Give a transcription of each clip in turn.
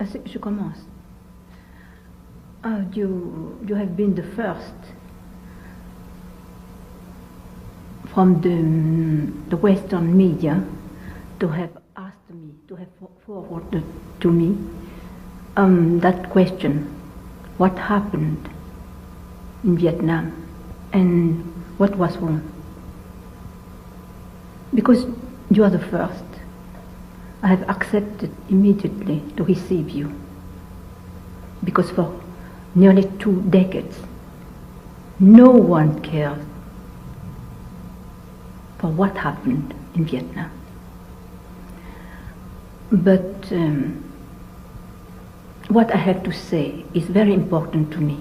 Je commence. You have been the first from the Western media to have asked me, to have forwarded to me that question, what happened in Vietnam and what was wrong. Because you are the first, I have accepted immediately to receive you. Because for nearly 2 decades, no one cared for what happened in Vietnam. But what I have to say is very important to me.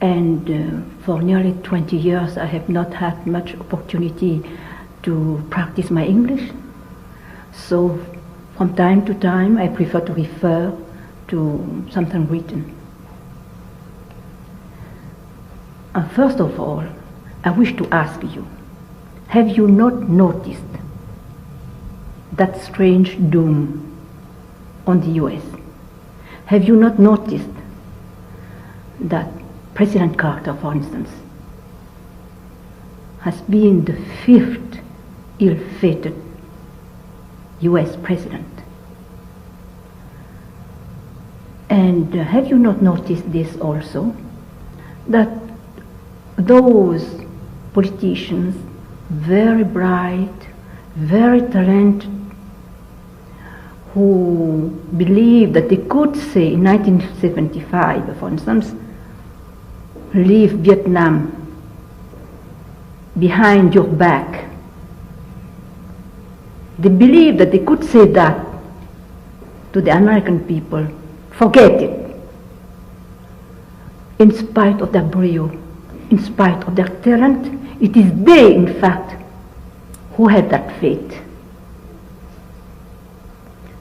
And for nearly 20 years, I have not had much opportunity to practice my English. So from time to time, I prefer to refer to something written. First of all, I wish to ask you, have you not noticed that strange doom on the US? Have you not noticed that President Carter, for instance, has been the 5th ill-fated US president? And have you not noticed this also, that those politicians, very bright, very talented, who believed that they could say in 1975, for instance, leave Vietnam behind your back. They believed that they could say that to the American people, forget it. In spite of their brio, in spite of their talent, it is they, in fact, who had that fate.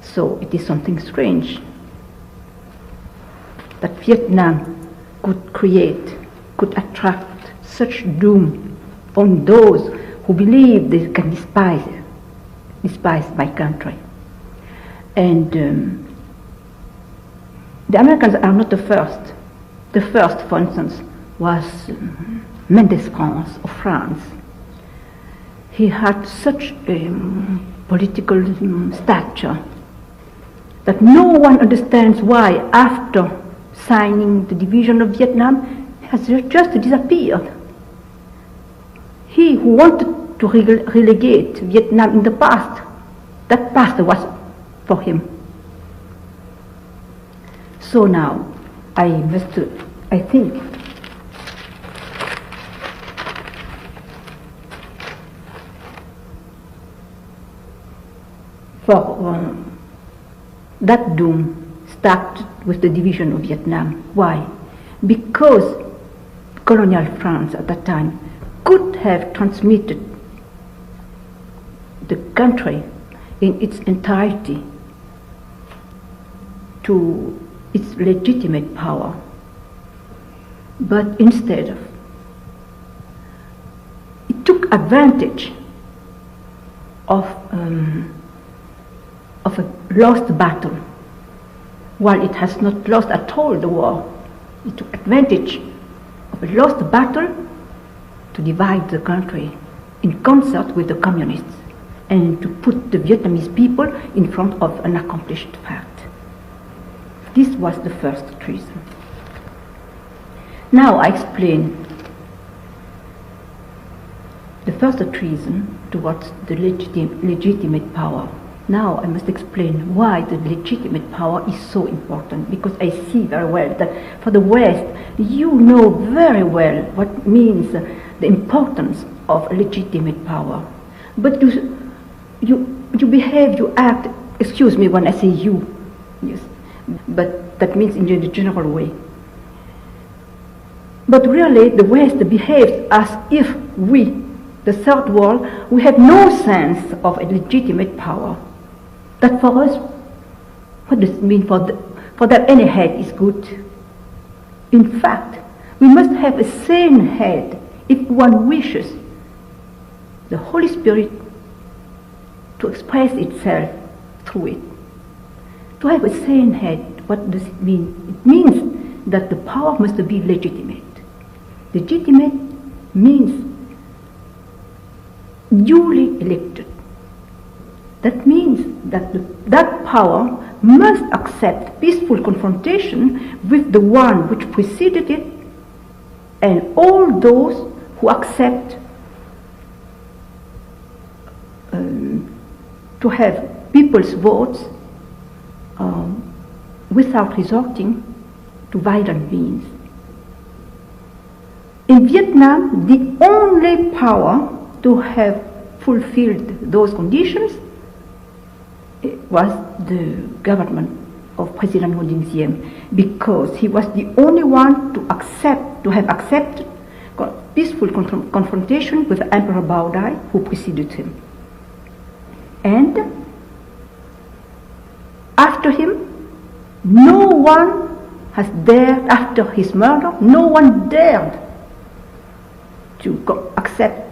So it is something strange that Vietnam could attract such doom on those who believe they can despise my country. And the Americans are not the first. The first, for instance, was Mendes France of France. He had such a political stature that no one understands why, after signing the division of Vietnam, has just disappeared. He who wanted to relegate Vietnam in the past, that past was for him. So now, I think for that doom started with the division of Vietnam. Why? Because colonial France at that time could have transmitted the country in its entirety to its legitimate power. But instead, it took advantage of a lost battle, while it has not lost at all the war. It took advantage of a lost battle to divide the country in concert with the communists and to put the Vietnamese people in front of an accomplished fact. This was the first treason. Now I explain the first treason towards the legitimate power. Now I must explain why the legitimate power is so important, because I see very well that for the West, you know very well what means the importance of legitimate power. But you behave, you act, excuse me when I say you, yes, but that means in a general way. But really the West behaves as if we, the third world, we have no sense of a legitimate power. That for us, what does it mean for that any head is good? In fact, we must have a sane head if one wishes the Holy Spirit to express itself through it. To have a sane head, what does it mean? It means that the power must be legitimate. Legitimate means duly elected. That means that that power must accept peaceful confrontation with the one which preceded it, and all those who accept to have people's votes without resorting to violent means. In Vietnam, the only power to have fulfilled those conditions was the government of President Ngo Dinh Diem, because he was the only one to have accepted peaceful confrontation with Emperor Bao Dai, who preceded him. And after him, no one has dared, after his murder, no one dared to accept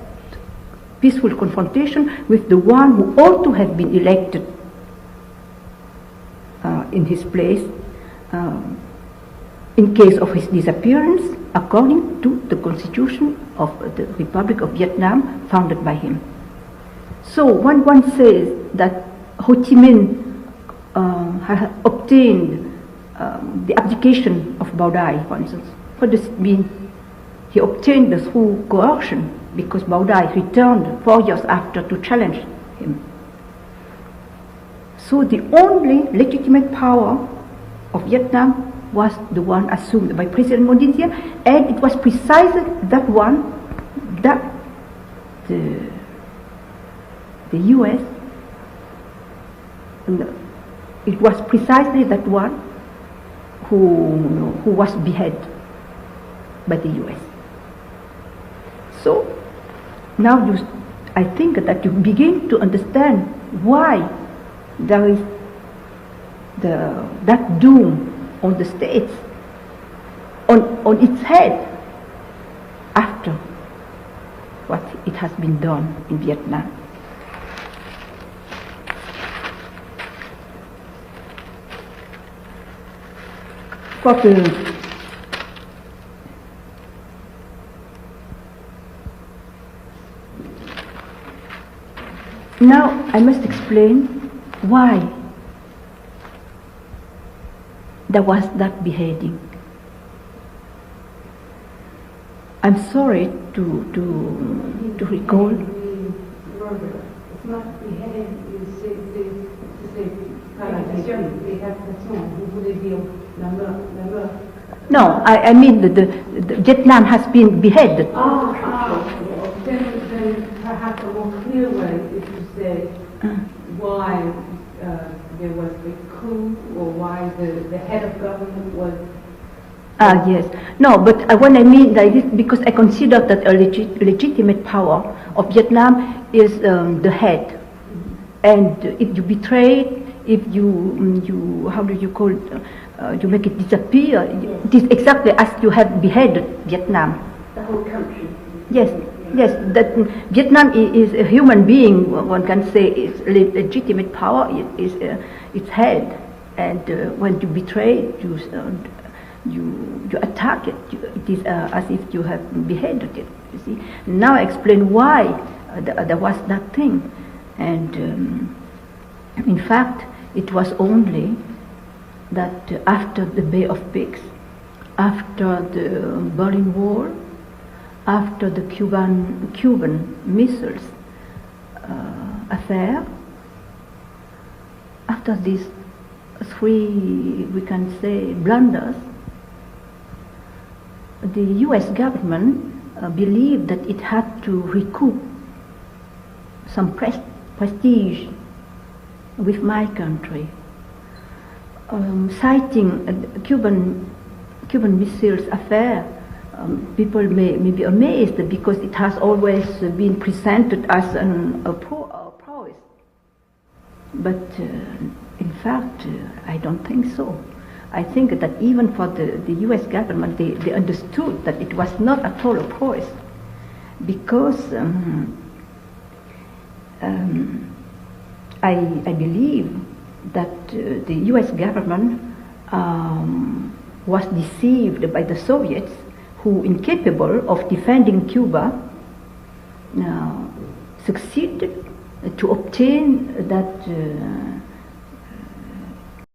peaceful confrontation with the one who ought to have been elected in his place in case of his disappearance, according to the constitution of the Republic of Vietnam founded by him. So when one says that Ho Chi Minh has obtained the abdication of Bao Dai, for instance, what does it mean? He obtained this through coercion, because Bao Dai returned 4 years after to challenge him. So the only legitimate power of Vietnam was the one assumed by President Ngo Dinh Diem, and it was precisely that one that the US, it was precisely that one who was beheaded by the US. So now I think that you begin to understand why there is that doom on the states, on its head, after what it has been done in Vietnam. Now I must explain why there was that beheading. I'm sorry to recall. It's not beheading, No, I mean the Vietnam has been beheaded. Then perhaps a more clear way is to say why there was the coup, or why the head of government was... Yes. No, but when I mean that is because I consider that a legitimate power of Vietnam is the head. And if you betray, if you how do you call it, you make it disappear, it is exactly as you have beheaded Vietnam. The whole country. Yes. Yes, that Vietnam is a human being. One can say its legitimate power is its head, and when you betray, you attack it. It is as if you have beheaded it. You see. Now I explain why there was that thing, and in fact, it was only that after the Bay of Pigs, after the Berlin Wall, after the Cuban missiles affair, after these three, we can say, blunders, the US government believed that it had to recoup some prestige with my country, citing a Cuban missiles affair. People may be amazed because it has always been presented as a prowess. But in fact, I don't think so. I think that even for the US government, they understood that it was not at all a prowess, because I believe that the US government was deceived by the Soviets, who, incapable of defending Cuba, succeeded to obtain that